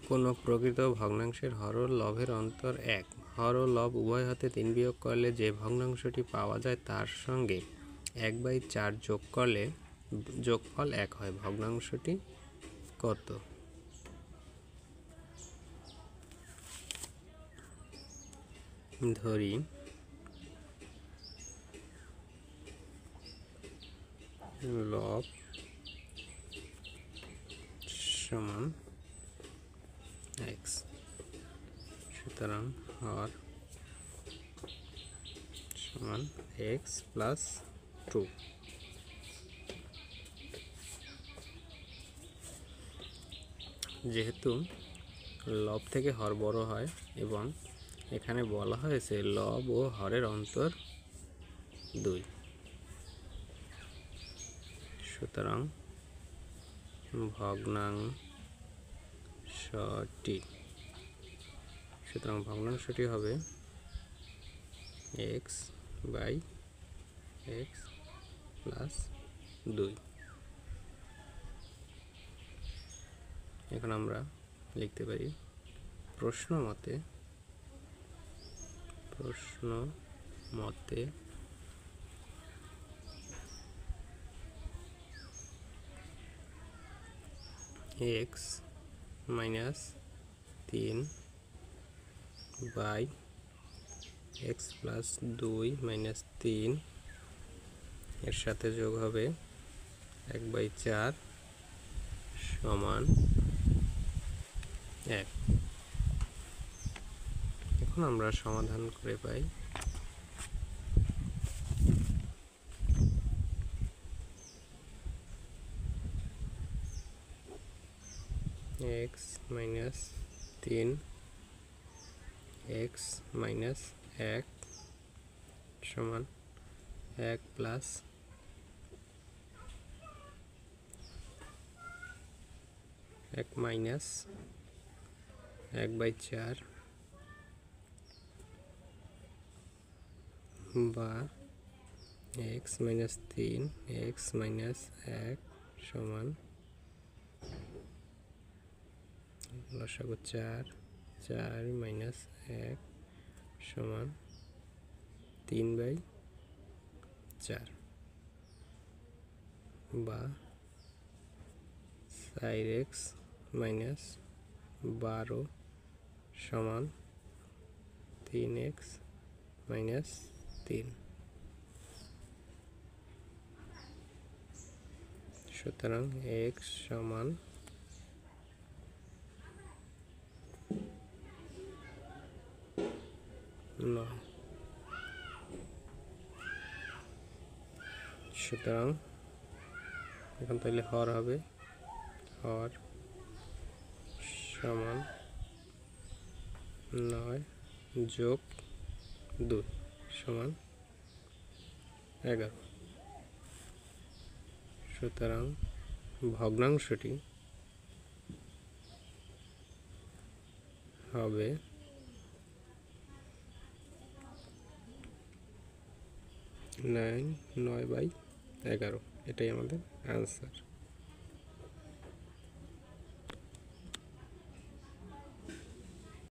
কোনো প্রকৃত ভগ্নাংশের হর ও লবের অন্তর 1। হর ও লব উভয় হতে 3 বিয়োগ করলে যে ভগ্নাংশটি পাওয়া যায় তার সঙ্গে 1/4 যোগ করলে যোগফল 1 হয়। ভগ্নাংশটি কত? ধরি লব সমান x, সুতরাং হর সমান x প্লাস 2। যেহেতু লব থেকে হর বড় হয় এবং এখানে বলা হয়েছে লব ও হরের অন্তর 2, সুতরাং ভগ্নাংশটি হবে x বাই x প্লাস 2। এখন আমরা লিখতে পারি প্রশ্ন মতে x minus 3 by x plus 2 minus 3 এর সাথে যোগ হবে 1/4 সমান 1। এখন আমরা সমাধান করে পাই x মাইনাস 3 x মাইনাস 1 সমান 1 প্লাস 1 মাইনাস 1/4 বা x মাইনাস 3 x মাইনাস 1 সমান লসাগু 4 মাইনাস 1 সমান 3/4 বা 4x মাইনাস 12 সমান 3x মাইনাস 3। সুতরাং x সমান 9। সুতরাং এখন তাহলে হর হবে হর সমান 9 যোগ 2 সমান 11। সুতরাং ভগ্নাংশটি হবে 9/11। এটাই আমাদের আনসার।